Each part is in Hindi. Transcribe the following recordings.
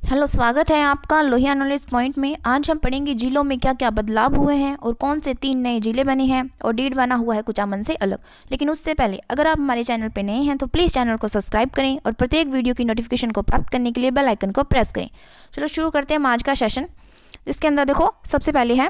हेलो, स्वागत है आपका लोहिया नॉलेज पॉइंट में। आज हम पढ़ेंगे जिलों में क्या क्या बदलाव हुए हैं और कौन से 3 नए जिले बने हैं और डेढ़ बना हुआ है कुचामन से अलग। लेकिन उससे पहले अगर आप हमारे चैनल पर नए हैं तो प्लीज़ चैनल को सब्सक्राइब करें और प्रत्येक वीडियो की नोटिफिकेशन को प्राप्त करने के लिए बेल आइकन को प्रेस करें। चलो शुरू करते हैं हम आज का सेशन, जिसके अंदर देखो सबसे पहले है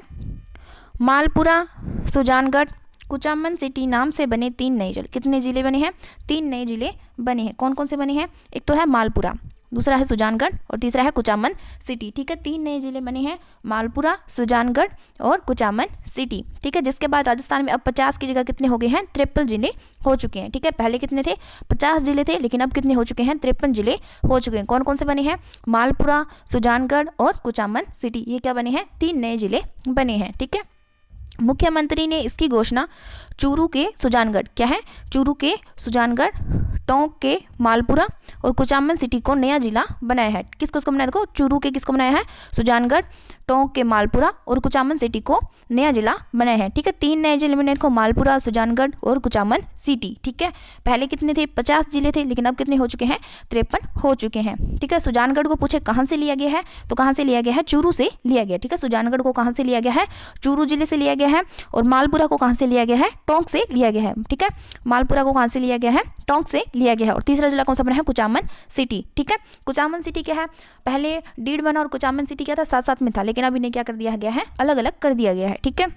मालपुरा, सुजानगढ़, कुचामन सिटी नाम से बने 3 नए जिले। कितने जिले बने हैं? 3 नए जिले बने हैं। कौन कौन से बने हैं? एक तो है मालपुरा, दूसरा है सुजानगढ़ और तीसरा है कुचामन सिटी। ठीक है, 3 नए जिले बने हैं, मालपुरा, सुजानगढ़ और कुचामन सिटी। ठीक है, जिसके बाद राजस्थान में अब 50 की जगह कितने हो गए हैं? 53 जिले हो चुके हैं। ठीक है, पहले कितने थे? 50 जिले थे, लेकिन अब कितने हो चुके हैं? 53 जिले हो चुके हैं। कौन कौन से बने हैं? मालपुरा, सुजानगढ़ और कुचामन सिटी। ये क्या बने हैं? 3 नए जिले बने हैं। ठीक है, मुख्यमंत्री ने इसकी घोषणा चूरू के सुजानगढ़, क्या है? चूरू के सुजानगढ़, टोंक के मालपुरा और कुचामन सिटी को नया जिला बनाया है। किसको बनाया? देखो, चूरू के किसको बनाया है? सुजानगढ़, टोंक के मालपुरा और कुचामन सिटी को नया जिला बनाया है। ठीक है, 3 नए जिले बने, देखो मालपुरा, सुजानगढ़ और कुचामन सिटी। ठीक है, पहले कितने थे? 50 जिले थे, लेकिन अब कितने हो चुके हैं? 53 हो चुके हैं। ठीक है, सुजानगढ़ को पूछे कहाँ से लिया गया है, तो कहाँ से लिया गया है? चूरू से लिया गया। ठीक है, सुजानगढ़ को कहाँ से लिया गया है? चूरू जिले से लिया गया है। और मालपुरा को कहाँ से लिया गया है? टोंक से लिया गया है। ठीक है, मालपुरा को कहाँ से लिया गया है? टोंक से लिया गया है। और तीसरा जिला कौन सा बना है? कुचामन सिटी। ठीक है, कुचामन सिटी क्या है? पहले डीड बना और कुचामन सिटी क्या था? साथ साथ में था, लेकिन अब इन्हें क्या कर दिया गया है? अलग अलग कर दिया गया है। ठीक है,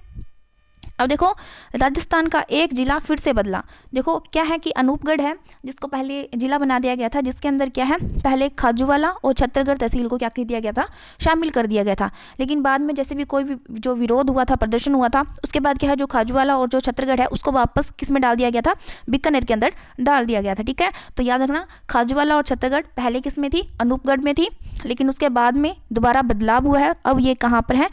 अब देखो राजस्थान का एक जिला फिर से बदला। देखो क्या है कि अनूपगढ़ है, जिसको पहले जिला बना दिया गया था, जिसके अंदर क्या है? पहले खाजूवाला और छत्तरगढ़ तहसील को क्या कर दिया गया था? शामिल कर दिया गया था। लेकिन बाद में जैसे भी कोई भी जो विरोध हुआ था, प्रदर्शन हुआ था, उसके बाद क्या है, जो खाजूवाला और जो छत्तरगढ़ है उसको वापस किस में डाल दिया गया था? बीकानेर के अंदर डाल दिया गया था। ठीक है, तो याद रखना, खाजूवाला और छत्तरगढ़ पहले किस में थी? अनूपगढ़ में थी, लेकिन उसके बाद में दोबारा बदलाव हुआ है। अब ये कहाँ पर है?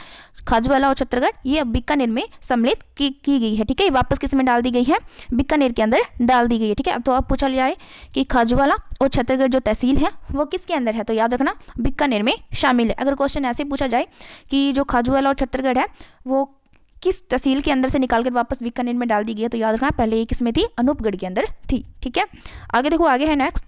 खाजूवाला और छत्तरगढ़ ये अब बीकानेर में सम्मिलित की गई है। ठीक है, वापस किस में डाल दी गई है? बीकानेर के अंदर डाल दी गई है। ठीक है, अब तो अब पूछा जाए कि खाजूवाला और छत्तरगढ़ जो तहसील है वो किसके अंदर है, तो याद रखना बीकानेर में शामिल है। अगर क्वेश्चन ऐसे पूछा जाए कि जो खाजूवाला और छत्तरगढ़ है वो किस तहसील के अंदर से निकालकर वापस बीकानेर में डाल दी गई है, तो याद रखना पहले ये किस में थी? अनूपगढ़ के अंदर थी। ठीक है, आगे देखो, आगे है नेक्स्ट,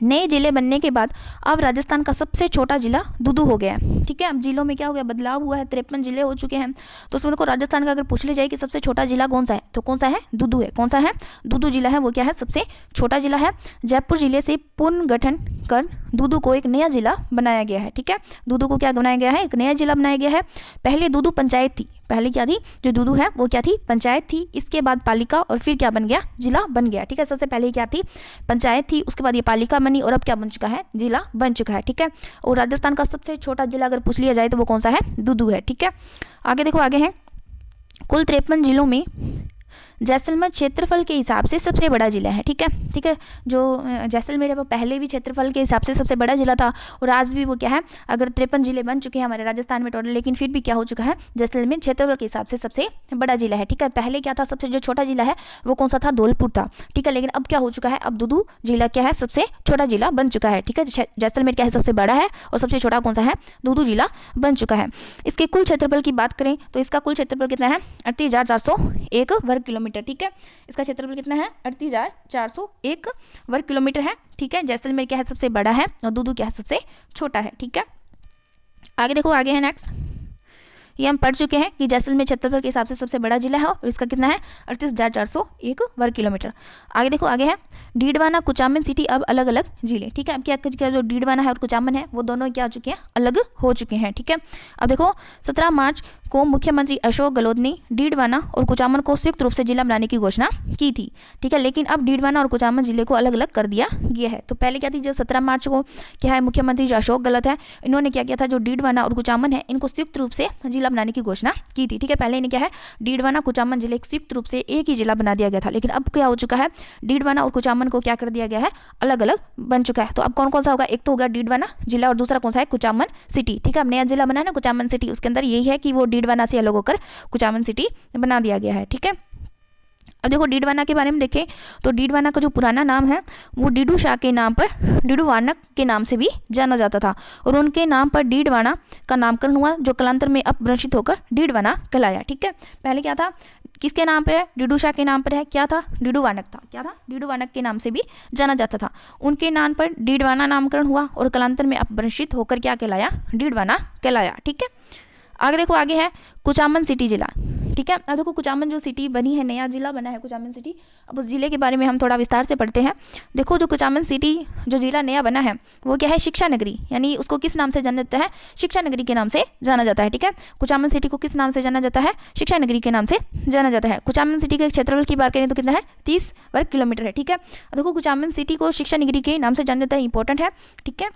नए जिले बनने के बाद अब राजस्थान का सबसे छोटा जिला दूदू हो गया है। ठीक है, अब जिलों में क्या हो गया? बदलाव हुआ है, 53 जिले हो चुके हैं। तो उसमें देखो राजस्थान का अगर पूछ ले जाए कि सबसे छोटा जिला कौन सा है, तो कौन सा है? दूदू है। कौन सा है? दूदू जिला है, वो क्या है? सबसे छोटा जिला है। जयपुर जिले से पुनर्गठन कर दूदू को एक नया जिला बनाया गया है। ठीक है, दूदू को क्या बनाया गया है? एक नया जिला बनाया गया है। पहले दूदू पंचायत थी, पहले क्या थी? जो दूदू है वो क्या थी? पंचायत थी। इसके बाद पालिका और फिर क्या बन गया? जिला बन गया। ठीक है, सबसे पहले क्या थी? पंचायत थी, उसके बाद ये पालिका बनी और अब क्या बन चुका है? जिला बन चुका है। ठीक है, और राजस्थान का सबसे छोटा जिला अगर पूछ लिया जाए तो वो कौन सा है? दूदू है। ठीक है, आगे देखो, आगे है कुल 53 जिलों में जैसलमेर क्षेत्रफल के हिसाब से सबसे बड़ा जिला है। ठीक है, ठीक है, जो जैसलमेर है वो पहले भी क्षेत्रफल के हिसाब से सबसे बड़ा जिला था और आज भी वो क्या है? अगर 53 जिले बन चुके हैं हमारे राजस्थान में टोटल, लेकिन फिर भी क्या हो चुका है? जैसलमेर क्षेत्रफल के हिसाब से सबसे बड़ा जिला है। ठीक है, पहले क्या था? सबसे जो छोटा जिला है वो कौन सा था? धौलपुर था। ठीक है, लेकिन अब क्या हो चुका है? अब दूदू जिला क्या है? सबसे छोटा जिला बन चुका है। ठीक है, जैसलमेर क्या है? सबसे बड़ा है और सबसे छोटा कौन सा है? दूदू जिला बन चुका है। इसके कुल क्षेत्रफल की बात करें तो इसका कुल क्षेत्रफल कितना है? 38,401 वर्ग किलोमीटर। ठीक है, इसका क्षेत्रफल कितना है? 38,401 वर्ग किलोमीटर है। ठीक है, जैसलमेर क्या है? सबसे बड़ा है और दूदू क्या है? सबसे छोटा है। ठीक है, आगे देखो, आगे है नेक्स्ट, ये हम पढ़ चुके हैं कि जैसलमेर क्षेत्रफल के हिसाब से सबसे बड़ा जिला है और इसका कितना है? 38,401 वर्ग किलोमीटर। आगे देखो, आगे है डीडवाना, कुचामन सिटी अब अलग अलग जिले। ठीक है, अब क्या जो डीडवाना है और कुचामन है वो दोनों क्या हो चुके हैं? अलग हो चुके हैं। ठीक है, अब देखो 17 मार्च को मुख्यमंत्री अशोक गहलोत ने डीडवाना और कुचामन को संयुक्त रूप से जिला बनाने की घोषणा की थी। ठीक है, लेकिन अब डीडवाना और कुचामन जिले को अलग अलग कर दिया गया है। तो पहले क्या थी? जो 17 मार्च को क्या है, मुख्यमंत्री जो अशोक गहलोत है इन्होंने क्या किया था? जो डीडवाना और कुचामन है इनको संयुक्त रूप से जिला बनाने की घोषणा की थी। ठीक है, पहले इन्हें क्या है? डीडवाना कुचामन जिले संयुक्त रूप से एक ही जिला बना दिया गया था, लेकिन अब क्या हो चुका है? डीडवाना और कुचामन को क्या कर दिया गया है? अलग अलग बन चुका है। तो अब कौन कौन सा होगा? एक तो होगा डीडवाना जिला और दूसरा कौन सा है? कुचामन सिटी। ठीक है, अब नया जिला बना है ना कुचामन सिटी, उसके अंदर यही है कि वो डीडवाना से अलग होकर कुचामन सिटी बना दिया गया है। ठीक है, अब देखो डीडवाना के बारे में देखें तो डीडवाना का जो पुराना नाम है वो डीडू शाह के नाम पर डीडू वानक के नाम से भी जाना जाता था और उनके नाम पर डीडवाना का नामकरण हुआ, जो कालांतर में अपभ्रंशित होकर डीडवाना कहलाया। ठीक है, पहले क्या था? किसके नाम पर है? डिडूशा के नाम पर है। क्या था? डिडूवानक था। क्या था? डिडूवानक के नाम से भी जाना जाता था। उनके नाम पर डीडवाना नामकरण हुआ और कालांतर में अपभ्रंशित होकर क्या कहलाया? डीडवाना कहलाया। ठीक है, आगे देखो, आगे है कुचामन सिटी जिला। ठीक है, अब देखो कुचामन जो सिटी बनी है, नया जिला बना है कुचामन सिटी। अब उस जिले के बारे में हम थोड़ा विस्तार से पढ़ते हैं। देखो, जो कुचामन सिटी जो जिला नया बना है वो क्या है? शिक्षा नगरी, यानी उसको किस नाम से जाना जाता है? शिक्षा नगरी के नाम से जाना जाता है। ठीक है, कुचामन सिटी को किस नाम से जाना जाता है? शिक्षा नगरी के नाम से जाना जाता है। कुचामन सिटी के क्षेत्रफल की बात करें तो कितना है? 30 वर्ग किलोमीटर है। ठीक है, देखो कुचामन सिटी को शिक्षा नगरी के नाम से जाना जाता है, इंपॉर्टेंट है। ठीक है,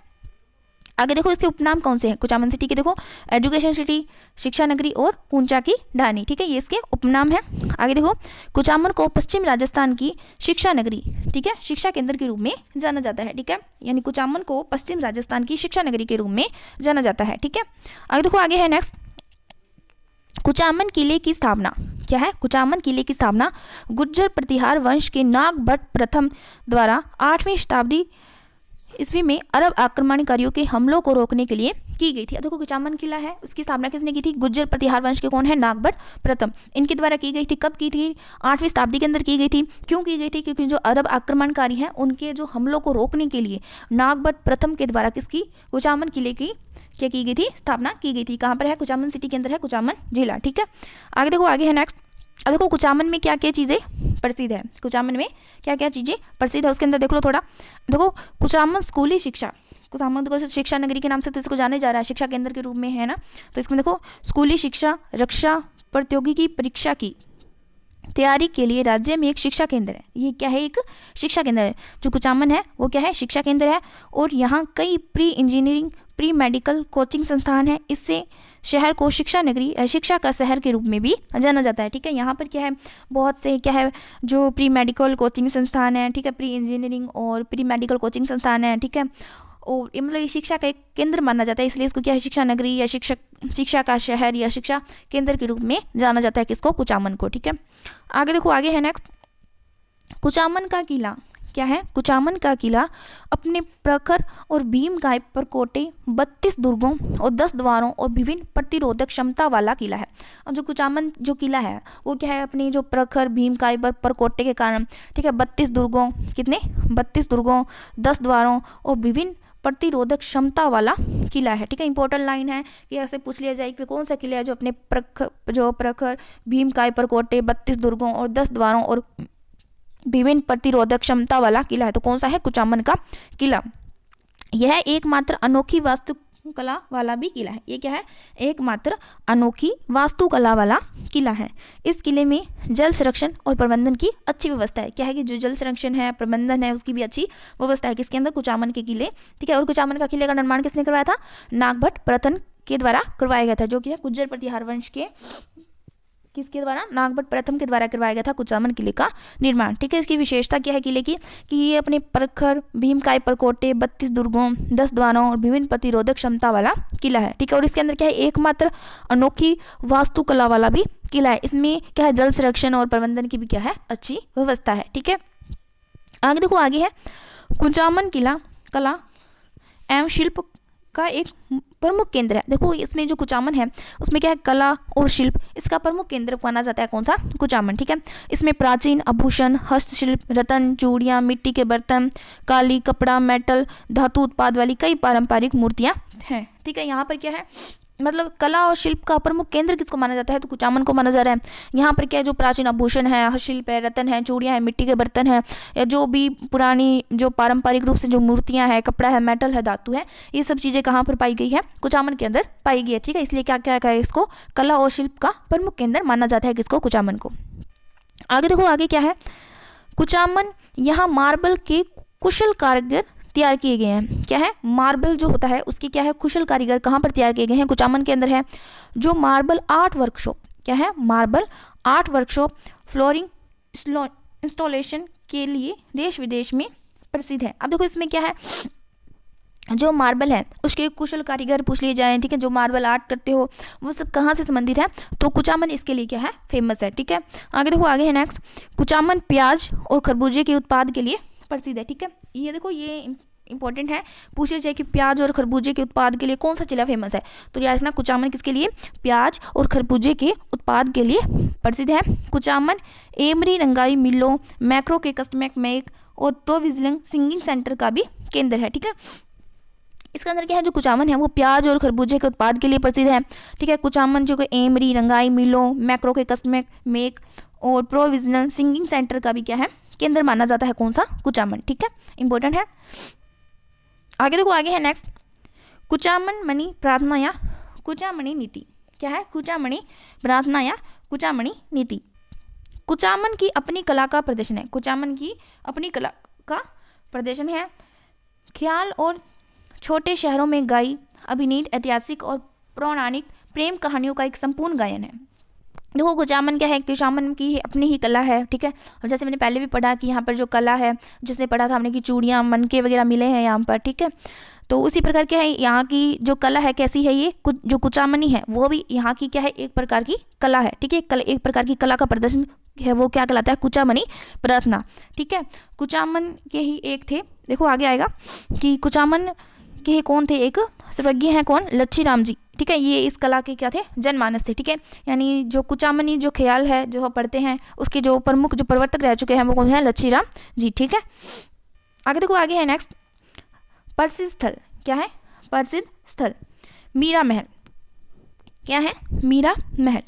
आगे देखो इसके उपनाम कौन से हैं कुचामन सिटी के? देखो, एजुकेशन सिटी, शिक्षा नगरी और पूंचा की ढानी। ठीक है, ये इसके उपनाम है। आगे देखो, कुचामन को पश्चिम राजस्थान की शिक्षा नगरी, ठीक है, शिक्षा केंद्र के रूप में जाना जाता है। ठीक है, यानी कुचामन को पश्चिम राजस्थान की शिक्षा नगरी के रूप में जाना जाता है। ठीक है, आगे देखो, आगे है नेक्स्ट, कुचामन किले की स्थापना। क्या है? कुचामन किले की स्थापना गुर्जर प्रतिहार वंश के नागभट्ट प्रथम द्वारा 8वीं शताब्दी ईस्वी में अरब आक्रमणकारियों के हमलों को रोकने के लिए की गई थी। देखो, कुचामन किला है, उसकी स्थापना किसने की थी? गुर्जर प्रतिहार वंश के कौन है? नागभट्ट प्रथम, इनके द्वारा की गई थी। कब की थी? 8वीं शताब्दी के अंदर की गई थी। क्यों की गई थी? क्योंकि जो अरब आक्रमणकारी हैं उनके जो हमलों को रोकने के लिए नागभट्ट प्रथम के द्वारा किसकी? कुचामन किले की क्या की गई थी? स्थापना की गई थी। कहाँ पर है? कुचामन सिटी के अंदर है कुचामन जिला। ठीक है, आगे देखो, आगे है नेक्स्ट। अब देखो कुचामन में क्या क्या चीज़ें प्रसिद्ध है? कुचामन में क्या क्या चीज़ें प्रसिद्ध है उसके अंदर देख लो थोड़ा। देखो, कुचामन स्कूली शिक्षा, कुचामन को शिक्षा नगरी के नाम से तो इसको जाने जा रहा है, शिक्षा केंद्र के रूप में है ना। तो इसमें देखो, स्कूली शिक्षा, रक्षा प्रतियोगिकी परीक्षा की तैयारी के लिए राज्य में एक शिक्षा केंद्र है। ये क्या है? एक शिक्षा केंद्र है। जो कुचामन है वो क्या है? शिक्षा केंद्र है। और यहाँ कई pre engineering, pre medical coaching संस्थान है। इससे शहर को शिक्षा नगरी, शिक्षा का शहर के रूप में भी जाना जाता है। ठीक है, यहाँ पर क्या है? बहुत से क्या है जो प्री मेडिकल कोचिंग संस्थान है। ठीक है, प्री इंजीनियरिंग और प्री मेडिकल कोचिंग संस्थान है। ठीक है, और ये मतलब ये शिक्षा का एक केंद्र माना जाता है, इसलिए इसको क्या है? शिक्षा नगरी या शिक्षा का शहर या शिक्षा केंद्र के रूप में जाना जाता है किसको? कुचामन को। ठीक है, आगे देखो, आगे है नेक्स्ट, कुचामन का किला। क्या है? कुचामन का किला अपने प्रखर और भीमकाय परकोटे, 32 दुर्गों और 10 द्वारों और विभिन्न प्रतिरोधक क्षमता वाला किला है। अब जो कुचामन जो किला है वो क्या है? अपनी जो प्रखर भीमकाय परकोटे के कारण, ठीक है, 32 दुर्गों, कितने? 32 दुर्गों, 10 द्वारों और विभिन्न प्रतिरोधक क्षमता वाला किला है। ठीक है, इंपॉर्टेंट लाइन है कि ऐसे पूछ लिया जाए कि कौन सा किला है जो अपने प्रखर भीमकाय परकोटे, 32 दुर्गों और 10 द्वारों और विभिन्न प्रतिरोधक क्षमता वाला किला है। तो कौन सा है? कुचामन का किला। यह एकमात्र अनोखी वास्तुकला वाला भी किला है। ये क्या है? एकमात्र अनोखी वास्तुकला वाला किला है। इस किले में जल संरक्षण और प्रबंधन की अच्छी व्यवस्था है। क्या है कि जो जल संरक्षण है, प्रबंधन है, उसकी भी अच्छी व्यवस्था है। किसके अंदर? कुचामन के किले। ठीक है, और कुचामन का किले का निर्माण किसने करवाया था? नागभट्ट प्रथम के द्वारा करवाया गया था, जो कि है गुर्जर प्रतिहार वंश के किसके द्वारा? नागभट्ट प्रथम के द्वारा करवाया गया था कुचामन किले का निर्माण। ठीक है, इसकी विशेषता क्या है किले की? कि ये अपने प्रखर भीमकाय परकोटे, 32 दुर्गों, 10 द्वारों और विभिन्न प्रतिरोधक क्षमता वाला किला है। ठीक है, और इसके अंदर क्या है? एकमात्र अनोखी वास्तुकला वाला भी किला है। इसमें क्या है? जल संरक्षण और प्रबंधन की भी क्या है? अच्छी व्यवस्था है। ठीक है, आगे देखो, आगे है कुचामन किला कला एवं शिल्प का एक प्रमुख केंद्र है। देखो, इसमें जो कुचामन है उसमें क्या है? कला और शिल्प, इसका प्रमुख केंद्र माना जाता है। कौन सा? कुचामन। ठीक है, इसमें प्राचीन आभूषण, हस्तशिल्प, रत्न, चूड़ियाँ, मिट्टी के बर्तन, काली, कपड़ा, मेटल, धातु उत्पाद वाली कई पारंपरिक मूर्तियाँ हैं। ठीक है, यहाँ पर क्या है? मतलब कला और शिल्प का प्रमुख केंद्र किसको माना जाता है? तो कुचामन को माना जा रहा है। यहाँ पर क्या है? जो प्राचीन आभूषण है, हस्तशिल्प है, रत्न है, चूड़ियाँ हैं, मिट्टी के बर्तन हैं, या जो भी पुरानी जो पारंपरिक रूप से जो मूर्तियाँ हैं, कपड़ा है, मेटल है, धातु है, ये सब चीज़ें कहाँ पर पाई गई है? कुचामन के अंदर पाई गई है। ठीक है, इसलिए क्या क्या है? इसको कला और शिल्प का प्रमुख केंद्र माना जाता है किसको? कुचामन को। आगे देखो, आगे क्या है? कुचामन यहाँ मार्बल के कुशल कारीगर तैयार किए गए हैं। क्या है? मार्बल जो होता है उसकी क्या है? कुशल कारीगर कहाँ पर तैयार किए गए हैं? कुचामन के अंदर है। जो मार्बल आर्ट वर्कशॉप, क्या है? Marble art workshop flooring installation के लिए देश विदेश में प्रसिद्ध है। अब देखो इसमें क्या है? जो मार्बल है उसके कुशल कारीगर पूछ लिए जाएं, ठीक है, जो मार्बल आर्ट करते हो वो सब कहाँ से संबंधित है? तो कुचामन इसके लिए क्या है? फेमस है। ठीक है, आगे देखो, आगे है नेक्स्ट, कुचामन प्याज और खरबूजे के उत्पाद के लिए प्रसिद्ध है। ठीक है, ये देखो, ये इंपॉर्टेंट है, पूछे जाए कि प्याज और खरबूजे के उत्पाद के लिए कौन सा जिला फेमस है, तो याद रखना कुचामन किसके लिए, प्याज और खरबूजे के उत्पाद के लिए प्रसिद्ध है। कुचामन एमरी रंगाई मिलों, मैक्रो के कस्टमैक मेक और प्रोविजलिंग सिंगिंग सेंटर का भी केंद्र है। ठीक है, इसके अंदर क्या है, जो कुचामन है वो प्याज और खरबूजे के उत्पाद के लिए प्रसिद्ध है। ठीक है, कुचामन जो एमरी रंगाई मिलों, मैक्रो के कस्टमैक मेक और प्रोविजनल सिंगिंग सेंटर का भी क्या है, केंद्र माना जाता है। कौन सा, कुचामन। ठीक है, इंपॉर्टेंट है। आगे देखो, आगे है नेक्स्ट, कुचामन मणि प्रार्थना या कुचामणि नीति। क्या है, कुचामणि प्रार्थना या कुचामणि नीति। कुचामन की अपनी कला का प्रदर्शन है, कुचामन की अपनी कला का प्रदर्शन है। ख्याल और छोटे शहरों में गाई अभिनीत ऐतिहासिक और पौराणिक प्रेम कहानियों का एक संपूर्ण गायन है। देखो कुचामन क्या है, कुचामन की अपनी ही कला है। ठीक है, और जैसे मैंने पहले भी पढ़ा कि यहाँ पर जो कला है, जिसने पढ़ा था हमने कि चूड़ियाँ मनके वगैरह मिले हैं यहाँ पर। ठीक है, तो उसी प्रकार क्या है यहाँ की जो कला है, कैसी है ये, जो कुचामनी है वो भी यहाँ की क्या है, एक प्रकार की कला है। ठीक है, एक प्रकार की कला का प्रदर्शन है, वो क्या कहलाता है, कुचामनी प्रार्थना। ठीक है, कुचामन के ही एक थे, देखो आगे आएगा कि कुचामन के ही कौन थे, एक सर्वज्ञ हैं कौन, लच्छी राम जी। ठीक है, ये इस कला के क्या थे, जनमानस थे। ठीक है, यानी जो कुचामनी जो ख्याल है जो पढ़ते हैं, उसके जो प्रमुख जो प्रवर्तक रह चुके हैं वो कौन है, लच्छी राम जी। ठीक है, आगे देखो, आगे है नेक्स्ट, प्रसिद्ध स्थल। क्या है, प्रसिद्ध स्थल मीरा महल। क्या है, मीरा महल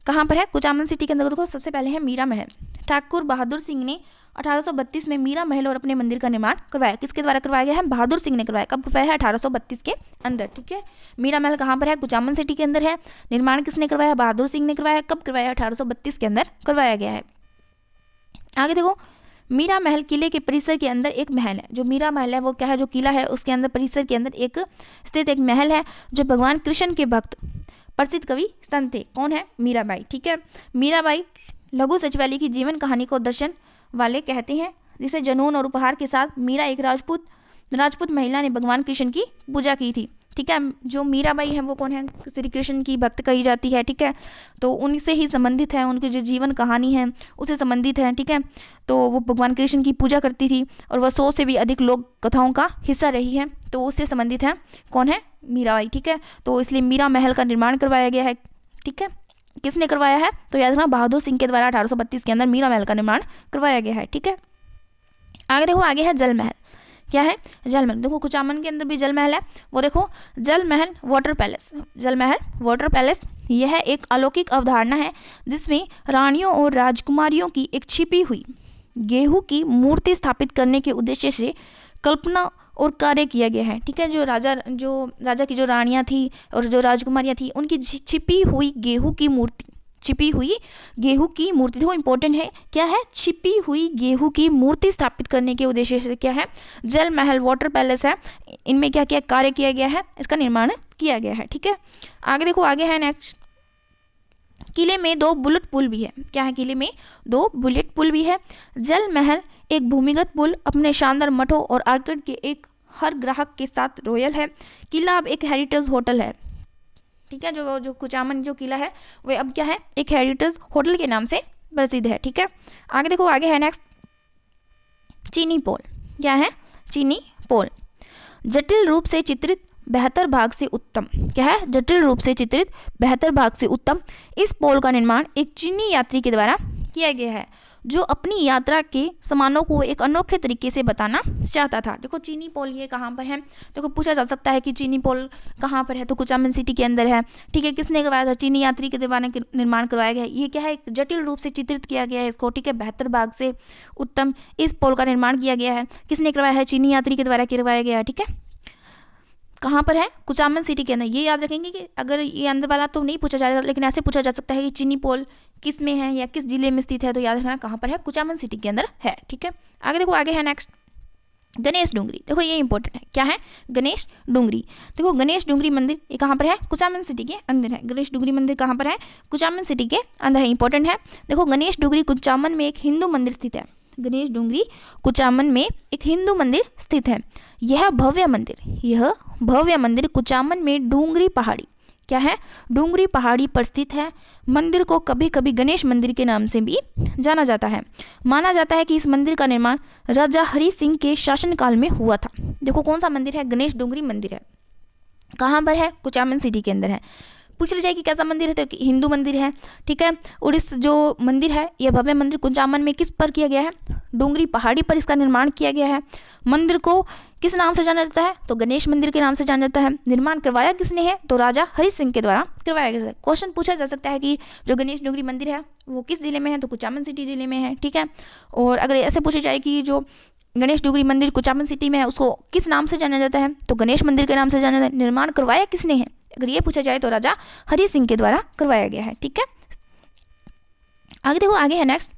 कहाँ पर है, कुचामन सिटी के अंदर। देखो सबसे पहले है मीरा महल। ठाकुर बहादुर सिंह ने 1832 में मीरा महल और अपने मंदिर का निर्माण करवाया। किसके द्वारा करवाया गया है, बहादुर सिंह ने करवाया। कब करवाया है, 1832 के अंदर। ठीक है, मीरा महल कहाँ पर है, कुचामन सिटी के अंदर है। निर्माण किसने करवाया, बहादुर सिंह ने करवाया। कब करवाया, 1832 के अंदर करवाया गया है। आगे देखो, मीरा महल किले के परिसर के अंदर एक महल है। जो मीरा महल है वो क्या है, जो किला है उसके अंदर परिसर के अंदर एक स्थित एक महल है, जो भगवान कृष्ण के भक्त प्रसिद्ध कवि संत थे। कौन है, मीराबाई। ठीक है, मीराबाई लघु सचिवालय की जीवन कहानी को दर्शन वाले कहते हैं, जिसे जुनून और उपहार के साथ मीरा एक राजपूत महिला ने भगवान कृष्ण की पूजा की थी। ठीक है, जो मीराबाई है वो कौन है, श्री कृष्ण की भक्त कही जाती है। ठीक है, तो उनसे ही संबंधित है, उनकी जो जीवन कहानी है उससे संबंधित है। ठीक है, तो वो भगवान कृष्ण की पूजा करती थी और वह 100 से भी अधिक लोक कथाओं का हिस्सा रही है, तो उससे संबंधित है। कौन है, मीराबाई। ठीक है, तो इसलिए मीरा महल का निर्माण करवाया गया है। ठीक है, किसने करवाया है, तो याद रखना बहादुर सिंह के द्वारा 1832 के अंदर मीरा महल का निर्माण करवाया गया है। ठीक है, आगे देखो, आगे है जल महल। क्या है, जल महल। देखो कुचामन के अंदर भी जल महल है, वो देखो जल महल वाटर पैलेस। जल महल वाटर पैलेस यह एक अलौकिक अवधारणा है जिसमें रानियों और राजकुमारियों की एक छिपी हुई गेहूं की मूर्ति स्थापित करने के उद्देश्य से कल्पना और कार्य किया गया है। ठीक है, जो राजा की जो रानियां थी और जो राजकुमारियां थी, उनकी छिपी हुई गेहूं की मूर्ति, छिपी हुई गेहूं की मूर्ति, देखो इंपॉर्टेंट है, क्या है, छिपी हुई गेहूं की मूर्ति स्थापित करने के उद्देश्य से क्या है, जल महल वाटर पैलेस है, इनमें क्या क्या कार्य किया गया है, इसका निर्माण किया गया है। ठीक है, आगे देखो, आगे है नेक्स्ट, किले में 2 बुलेट पुल भी है। क्या है, किले में 2 बुलेट पुल भी है। जल महल एक भूमिगत पुल अपने शानदार मठों और आर्किड के एक हर ग्राहक के साथ रॉयल है। किला अब एक हेरिटेज होटल है। ठीक है, जो कुचामन जो किला है वह अब क्या है, एक हेरिटेज होटल के नाम से प्रसिद्ध है। ठीक है, आगे देखो, आगे है नेक्स्ट, चीनी पोल। क्या है, चीनी पोल जटिल रूप से चित्रित बेहतर भाग से उत्तम। क्या है, जटिल रूप से चित्रित बेहतर भाग से उत्तम। इस पोल का निर्माण एक चीनी यात्री के द्वारा किया गया है, जो अपनी यात्रा के सामानों को एक अनोखे तरीके से बताना चाहता था। देखो चीनी पोल ये कहाँ पर है, देखो पूछा जा सकता है कि चीनी पोल कहाँ पर है, तो कुचामन सिटी के अंदर है। ठीक है, किसने करवाया था, चीनी यात्री के द्वारा निर्माण करवाया गया है। ये क्या है, जटिल रूप से चित्रित किया गया है इसको। ठीक है, बेहतर भाग से उत्तम इस पोल का निर्माण किया गया है। किसने करवाया है, चीनी यात्री के द्वारा करवाया गया है। ठीक है, कहाँ पर है, कुचामन सिटी के अंदर। ये याद रखेंगे कि अगर ये अंदर वाला तो नहीं पूछा जाएगा, लेकिन ऐसे पूछा जा सकता है कि चीनी पोल किस में है या किस जिले में स्थित है, तो याद रखना कहाँ पर है, कुचामन सिटी के अंदर है। ठीक है, आगे देखो, आगे है नेक्स्ट, गणेश डूंगरी। देखो ये इंपॉर्टेंट है, क्या है, गणेश डूंगरी। देखो गणेश डूंगरी मंदिर ये कहाँ पर है, कुचामन सिटी के अंदर है। गणेश डूंगरी मंदिर कहाँ पर है, कुचामन सिटी के अंदर है, इंपॉर्टेंट है। देखो गणेश डूंगरी कुचामन में एक हिंदू मंदिर स्थित है। गणेश डूंगरी कुचामन में एक हिंदू मंदिर स्थित है। यह भव्य मंदिर कुचामन में डूंगरी पहाड़ी क्या है, डूंगरी पहाड़ी पर स्थित है। मंदिर को कभी कभी गणेश मंदिर के नाम से भी जाना जाता है। माना जाता है कि इस मंदिर का निर्माण राजा हरि सिंह के शासनकाल में हुआ था। देखो कौन सा मंदिर है, गणेश डूंगरी मंदिर है। कहाँ पर है, कुचामन सिटी के अंदर है। पूछ ली जाएगी कैसा मंदिर है, तो हिंदू मंदिर है, ठीक है। और इस जो मंदिर है, यह भव्य मंदिर कुचामन में किस पर किया गया है, डूंगरी पहाड़ी पर इसका निर्माण किया गया है। मंदिर को किस नाम से जाना जाता है, तो गणेश मंदिर के नाम से जाना जाता है। निर्माण करवाया किसने है, तो राजा हरि सिंह के द्वारा करवाया गया है। क्वेश्चन पूछा जा सकता है कि जो गणेश डूंगरी मंदिर है वो किस जिले में है, तो कुचामन सिटी जिले में है, ठीक है। और अगर ऐसे पूछे जाए कि जो गणेश डूंगरी मंदिर कुचामन सिटी में है उसको किस नाम से जाना जाता है, तो गणेश मंदिर के नाम से जाना जाता है। निर्माण करवाया किसने है, अगर ये पूछा जाए तो राजा हरि सिंह के द्वारा करवाया गया है, ठीक है। आगे देखो, आगे है नेक्स्ट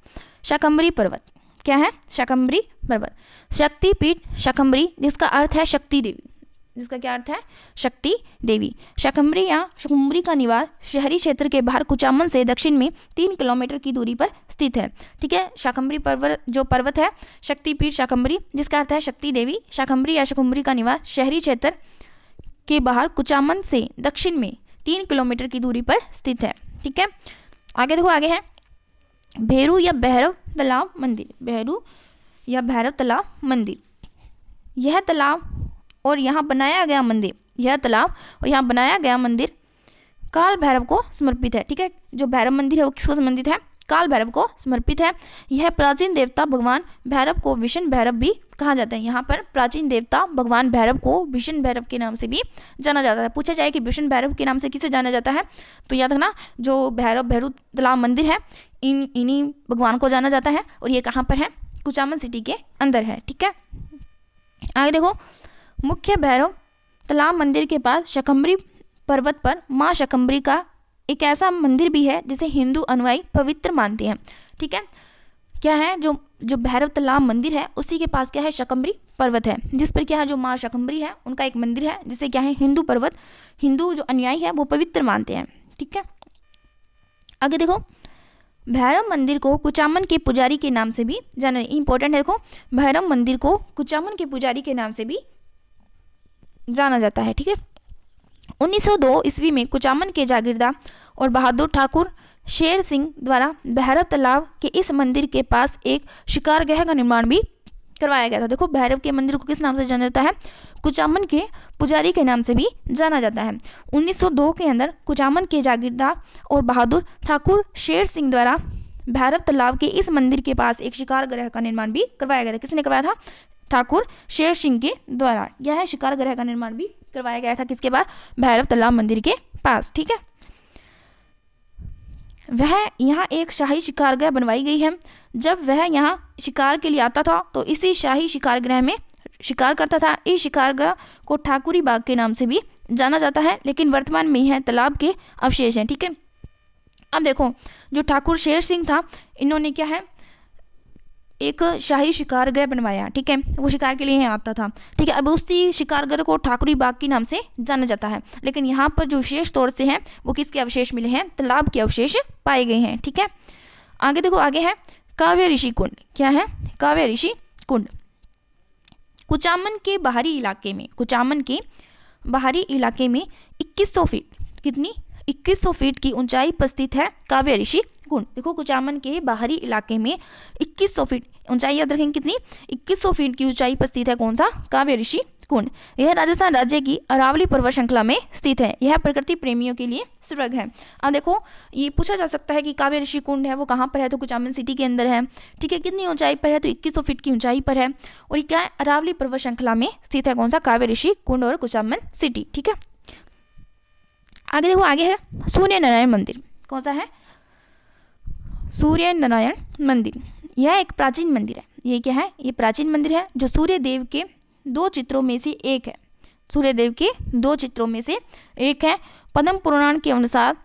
शाकंभरी पर्वत। क्या है, शाकंभरी पर्वत, शक्तिपीठ शाकंभरी, जिसका अर्थ है शक्ति देवी। जिसका क्या अर्थ है, शक्ति देवी। शाकंभरी या शाकुंभरी का निवास शहरी क्षेत्र के बाहर कुचामन से दक्षिण में 3 किलोमीटर की दूरी पर स्थित है, ठीक है। शाकंभरी पर्वत जो पर्वत है, शक्तिपीठ शाकंभरी, जिसका अर्थ है शक्ति देवी। शाकंभरी या शाकुंभरी का निवास शहरी क्षेत्र के बाहर कुचामन से दक्षिण में 3 किलोमीटर की दूरी पर स्थित है, ठीक है। आगे देखो, आगे है भैरू या भैरव तालाब मंदिर। भैरू या भैरव तालाब मंदिर, यह तालाब और यहाँ बनाया गया मंदिर, यह तालाब और यहाँ बनाया गया मंदिर काल भैरव को समर्पित है, ठीक है। जो भैरव मंदिर है वो किसको संबंधित है, काल भैरव को समर्पित है। यह प्राचीन देवता भगवान भैरव को विष्णु भैरव भी कहा जाता है। यहाँ पर प्राचीन देवता भगवान भैरव को विष्णु भैरव के नाम से भी जाना जाता है। पूछा जाए कि विष्णु भैरव के नाम से किसे जाना जाता है, तो याद रखना जो भैरू तालाब मंदिर है इन्हीं भगवान को जाना जाता है। और ये कहाँ पर है, कुचामन सिटी के अंदर है, ठीक है। आगे देखो, मुख्य भैरव तालाब मंदिर के पास शाकंभरी पर्वत पर माँ शाकंभरी का एक ऐसा मंदिर भी है जिसे हिंदू अनुयायी पवित्र मानते हैं, ठीक है। क्या है, जो भैरव तालाब मंदिर है उसी के पास क्या है, शाकंभरी पर्वत है, जिस पर क्या है, जो माँ शाकंभरी है उनका एक मंदिर है जिसे क्या है, हिंदू जो अनुयायी है वो पवित्र मानते हैं, ठीक है। आगे देखो, भैरव मंदिर को कुचामन के पुजारी के नाम से भी जाना, इंपॉर्टेंट है। देखो, भैरव मंदिर को कुचामन के पुजारी के नाम से भी जाना जाता है, ठीक है। 1902 ईस्वी में कुचामन के जागीरदार और बहादुर ठाकुर शेर सिंह द्वारा भैरव तालाब के इस मंदिर के पास एक शिकारगृह का निर्माण भी करवाया गया था। देखो, भैरव के मंदिर को किस नाम से जाना जाता है, कुचामन के पुजारी के नाम से भी जाना जाता है। 1902 के अंदर कुचामन के जागीरदार और बहादुर ठाकुर शेर सिंह द्वारा भैरव तालाब के इस मंदिर के पास एक शिकारगृह का निर्माण भी करवाया गया था। किसने करवाया था, ठाकुर शेर सिंह के द्वारा। यह है शिकारगृह का निर्माण भी करवाया गया था किसके पास, भैरव तालाब मंदिर के पास, ठीक है। वह यहाँ एक शाही शिकारगृह बनवाई गई है। जब वह यहाँ शिकार के लिए आता था तो इसी शाही शिकारगृह में शिकार करता था। इस शिकारगृह को ठाकुरी बाग के नाम से भी जाना जाता है, लेकिन वर्तमान में यह तालाब के अवशेष हैं, ठीक है। अब देखो, जो ठाकुर शेर सिंह था इन्होंने क्या है, एक शाही शिकारगृह बनवाया, ठीक है। वो शिकार के लिए यहाँ आता था, ठीक है। अब उसी शिकारगृह को ठाकुरी बाग के नाम से जाना जाता है, लेकिन यहाँ पर जो विशेष तौर से है वो किसके अवशेष मिले हैं, तालाब के अवशेष पाए गए हैं, ठीक है। आगे देखो, आगे है काव्य ऋषि कुंड। क्या है, काव्य ऋषि कुंड। कुचामन के बाहरी इलाके में 2100 फीट, कितनी 2100 फीट की ऊंचाई पर स्थित है काव्य ऋषि कुंड। देखो, कुचामन के बाहरी इलाके में 2100 फीट ऊंचाई, याद रखेंगे कितनी, 2100 फीट की ऊंचाई पर स्थित है कौन सा, काव्य ऋषि कुंड। यह राजस्थान राज्य की अरावली पर्वत श्रृंखला में स्थित है। यह प्रकृति प्रेमियों के लिए स्वर्ग है। अब देखो, ये पूछा जा सकता है कि काव्य ऋषि कुंड है वो कहाँ पर है, तो कुचामन सिटी के अंदर है, ठीक है। कितनी ऊंचाई पर है, तो 2100 फीट की ऊंचाई पर है। और ये क्या है, अरावली पर्वत श्रृंखला में स्थित है कौन सा, काव्य ऋषि कुंड और कुचामन सिटी, ठीक है। आगे देखो, आगे है सूर्य नारायण मंदिर। कौन सा है, सूर्य नारायण मंदिर। यह एक प्राचीन मंदिर है। ये क्या है, ये प्राचीन मंदिर है जो सूर्य देव के 2 चित्रों में से एक है। सूर्य देव के 2 चित्रों में से एक है। पद्म पुराण के अनुसार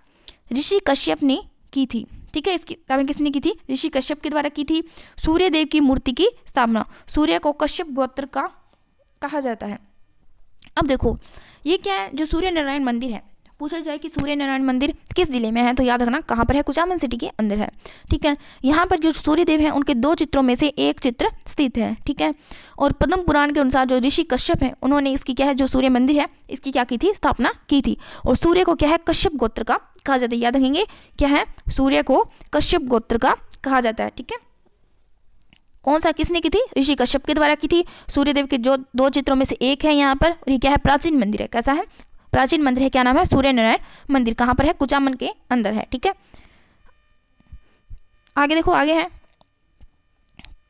ऋषि कश्यप ने की थी, ठीक है। इसकी स्थापना किसने की थी, ऋषि कश्यप के द्वारा की थी। सूर्य देव की मूर्ति की स्थापना, सूर्य को कश्यप गोत्र का कहा जाता है। अब देखो, ये क्या है, जो सूर्य नारायण मंदिर है पूछा जाए कि सूर्य नारायण मंदिर किस जिले में है, तो याद रखना कहाँ पर है, कुचामन सिटी के अंदर है। ठीक है, यहाँ पर जो सूर्यदेव हैं उनके 2 चित्रों में से एक चित्र स्थित है। ठीक है, और पद्म पुराण के अनुसार जो ऋषि कश्यप है उन्होंने इसकी क्या है, जो सूर्य मंदिर है इसकी क्या की थी, स्थापना की थी। और सूर्य को क्या है, कश्यप गोत्र का कहा जाता है। याद रखेंगे क्या है, सूर्य को कश्यप गोत्र का कहा जाता है। ठीक है, कौन सा, किसने की थी, ऋषि कश्यप के द्वारा की थी। सूर्यदेव के जो 2 चित्रों में से एक है यहाँ पर, और ये क्या है, प्राचीन मंदिर है। कैसा है, प्राचीन मंदिर है। क्या नाम है, सूर्य नारायण मंदिर। कहाँ पर है, कुचामन के अंदर है। ठीक है, आगे देखो, आगे है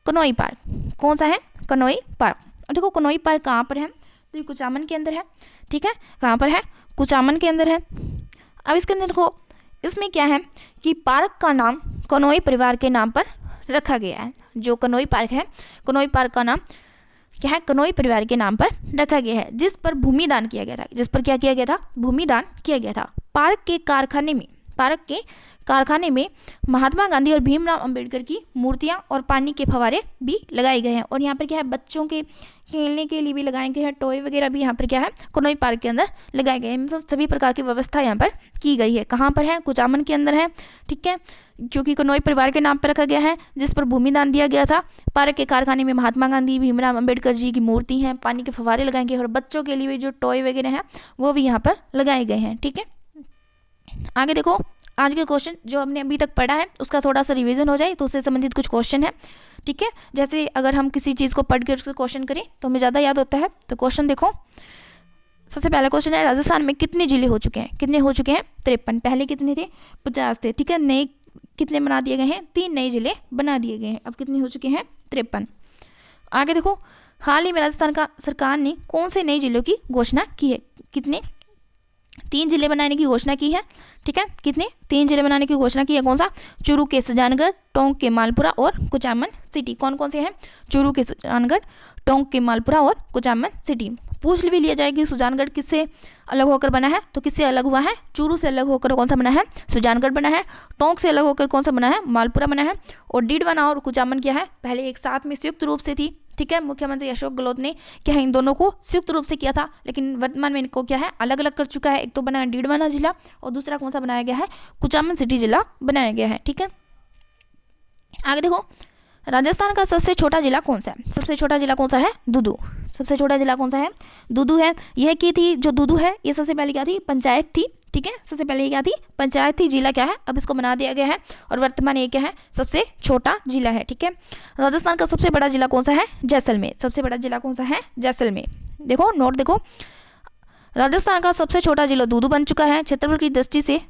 कनोई पार्क। कौन सा है, कनोई पार्क। और देखो कनोई पार्क कहाँ पर है, तो ये कुचामन के अंदर है। ठीक है, कहाँ पर है, कुचामन के अंदर है। अब इसके अंदर देखो, इसमें क्या है कि पार्क का नाम कनोई परिवार के नाम पर रखा गया है। जो कनोई पार्क है, कनोई पार्क का नाम क्या है, कनोई परिवार के नाम पर रखा गया है, जिस पर भूमि दान किया गया था। जिस पर क्या किया गया था, भूमि दान किया गया था। पार्क के कारखाने में महात्मा गांधी और भीमराव अंबेडकर की मूर्तियां और पानी के फव्वारे भी लगाए गए हैं। और यहाँ पर क्या है, बच्चों के खेलने के लिए भी लगाए गए हैं, टॉय वगैरह भी यहाँ पर क्या है, कनोई पार्क के अंदर लगाए गए हैं। मतलब सभी प्रकार की व्यवस्था यहाँ पर की गई है। कहाँ पर है, कुचामन के अंदर है। ठीक है, क्योंकि कनोई परिवार के नाम पर रखा गया है, जिस पर भूमि दान दिया गया था। पार्क के कारखाने में महात्मा गांधी, भीमराव अंबेडकर जी की मूर्ति है, पानी के फव्वारे लगाए गए और बच्चों के लिए भी जो टॉय वगैरह हैं वो भी यहाँ पर लगाए गए हैं। ठीक है, आगे देखो, आज के क्वेश्चन जो हमने अभी तक पढ़ा है उसका थोड़ा सा रिवीजन हो जाए तो उससे संबंधित कुछ क्वेश्चन है। ठीक है, जैसे अगर हम किसी चीज़ को पढ़ के उसका क्वेश्चन करें तो हमें ज़्यादा याद होता है। तो क्वेश्चन देखो, सबसे पहला क्वेश्चन है, राजस्थान में कितने जिले हो चुके हैं। कितने हो चुके हैं, 53। पहले कितने थे, 50 थे। ठीक है, नए कितने बना दिए गए हैं, 3 नए जिले बना दिए गए हैं। अब कितने हो चुके हैं, 53। आगे देखो, हाल ही में राजस्थान का सरकार ने कौन से नए जिलों की घोषणा की है। कितने, 3 जिले बनाने की घोषणा की है। ठीक है, कितने, 3 जिले बनाने की घोषणा की है। कौन सा, चूरू के सुजानगढ़, टोंक के मालपुरा और कुचामन सिटी। कौन कौन से हैं, चूरू के सुजानगढ़, टोंक के मालपुरा और कुचामन सिटी। पूछ भी लिया जाए कि सुजानगढ़ किससे अलग होकर बना है, तो किससे अलग हुआ है, चूरू से अलग होकर कौन सा बना है, सुजानगढ़ बना है। टोंक से अलग होकर कौन सा बना है, मालपुरा बना है। और डीडवाना और कुचामन क्या है, पहले एक साथ में संयुक्त रूप से थी। ठीक है, मुख्यमंत्री अशोक गहलोत ने क्या है, इन दोनों को संयुक्त रूप से किया था, लेकिन वर्तमान में इनको क्या है, अलग अलग कर चुका है। एक तो बना डीडवाना जिला और दूसरा कौन सा बनाया गया है, कुचामन सिटी जिला बनाया गया है। ठीक है, आगे देखो, राजस्थान का सबसे छोटा जिला कौन सा है। सबसे छोटा जिला कौन सा है, दूदू। सबसे छोटा जिला कौन सा है, दूदू है। यह की थी, जो दूदू है ये सबसे पहले क्या थी, पंचायत थी। ठीक है, सबसे पहले ये क्या थी, पंचायत थी। जिला क्या है, अब इसको बना दिया गया है और वर्तमान ये क्या है, सबसे छोटा जिला है। ठीक है, राजस्थान का सबसे बड़ा जिला कौन सा है, जैसलमेर। सबसे बड़ा जिला कौन सा है, जैसलमेर। देखो नोट देखो, राजस्थान का सबसे छोटा जिला दूदू बन चुका है। क्षेत्रफल की दृष्टि से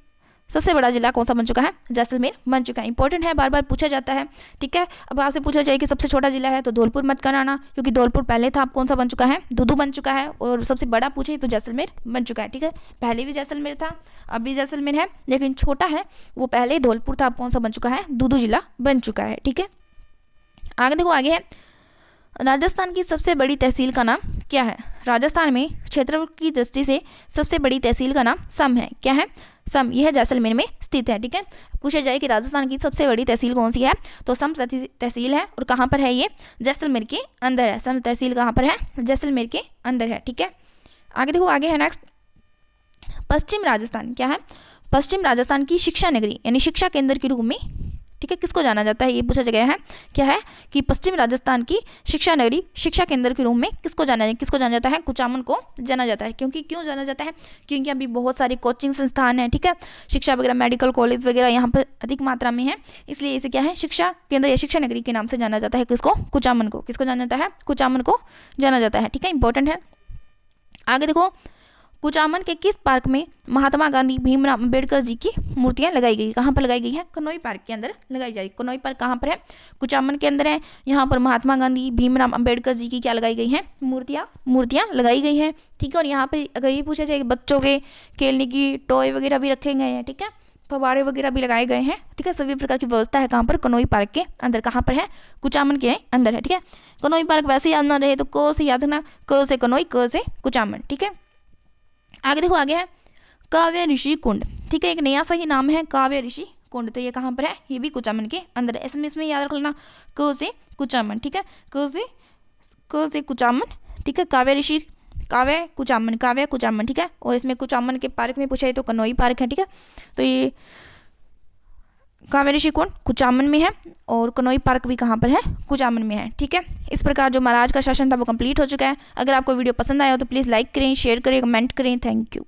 सबसे बड़ा जिला कौन सा बन चुका है, जैसलमेर बन चुका है। इंपॉर्टेंट है, बार बार पूछा जाता है। ठीक है, अब आपसे पूछा जाए कि सबसे छोटा जिला है तो धौलपुर मत कराना, क्योंकि धौलपुर पहले था, अब कौन सा बन चुका है, दूदू बन चुका है। और सबसे बड़ा पूछे तो जैसलमेर बन चुका है। ठीक है, पहले भी जैसलमेर था, अब भी जैसलमेर है, लेकिन छोटा है वो पहले धौलपुर था, अब कौन सा बन चुका है, दूदू जिला बन चुका है। ठीक है, आगे देखो, आगे है, राजस्थान की सबसे बड़ी तहसील का नाम क्या है। राजस्थान में क्षेत्रफल की दृष्टि से सबसे बड़ी तहसील का नाम सम है। क्या है, सम। यह जैसलमेर में स्थित है। ठीक है, पूछा जाए कि राजस्थान की सबसे बड़ी तहसील कौन सी है, तो सम तहसील है। और कहाँ पर है ये, जैसलमेर के अंदर है। सम तहसील कहाँ पर है, जैसलमेर के अंदर है। ठीक है, आगे देखो, आगे है नेक्स्ट, पश्चिम राजस्थान। क्या है, पश्चिम राजस्थान की शिक्षा नगरी यानी शिक्षा केंद्र के रूप में, ठीक है, किसको जाना जाता है, ये पूछा गया है। क्या है कि पश्चिम राजस्थान की शिक्षा नगरी, शिक्षा केंद्र के रूप में किसको जाना जाता है, कुचामन को जाना जाता है। क्योंकि क्यों जाना जाता है, क्योंकि अभी बहुत सारे कोचिंग संस्थान हैं। ठीक है, शिक्षा वगैरह, मेडिकल कॉलेज वगैरह यहाँ पर अधिक मात्रा में है, इसलिए इसे क्या है, शिक्षा केंद्र या शिक्षा नगरी के नाम से जाना जाता है। किसको, कुचामन को। किसको जाना जाता है, कुचामन को जाना जाता है। ठीक है, इंपॉर्टेंट है। आगे देखो, कुचामन के किस पार्क में महात्मा गांधी, भीमराव अंबेडकर जी की मूर्तियां लगाई गई। कहाँ पर लगाई गई है, कनोई पार्क के अंदर लगाई जाएगी। कनोई पार्क कहाँ पर है, कुचामन के अंदर है। यहाँ पर महात्मा गांधी, भीमराव अंबेडकर जी की क्या लगाई गई हैं, मूर्तियां लगाई गई हैं। ठीक है, और यहाँ पे अगर ये पूछा जाए बच्चों के खेलने की टॉय वगैरह भी रखे गए हैं। ठीक है, फव्वारे वगैरह भी लगाए गए हैं। ठीक है, सभी प्रकार की व्यवस्था है कहाँ पर, कनोई पार्क के अंदर। कहाँ पर है, कुचामन के अंदर है। ठीक है, कनोई पार्क वैसे याद ना रहे तो क से याद रखना, क से कनोई, क से कुचामन। ठीक है, आगे देखो, आगे है काव्य ऋषि कुंड। ठीक है, एक नया सा ही नाम है, काव्य ऋषि कुंड। तो ये कहाँ पर है, ये भी कुचामन के अंदर है। इसमें याद रख लेना, क से कुचामन। ठीक है, क से कुचामन। ठीक है, काव्य काव्य कुचामन, ठीक है। और इसमें कुचामन के पार्क में पूछा है तो कनोई पार्क है, ठीक है। तो ये काव्य ऋषि कौन, कुचामन में है, और कनोई पार्क भी कहाँ पर है, कुचामन में है, ठीक है। इस प्रकार जो महाराज का शासन था वो कंप्लीट हो चुका है। अगर आपको वीडियो पसंद आया हो तो प्लीज़ लाइक करें, शेयर करें, कमेंट करें। Thank you.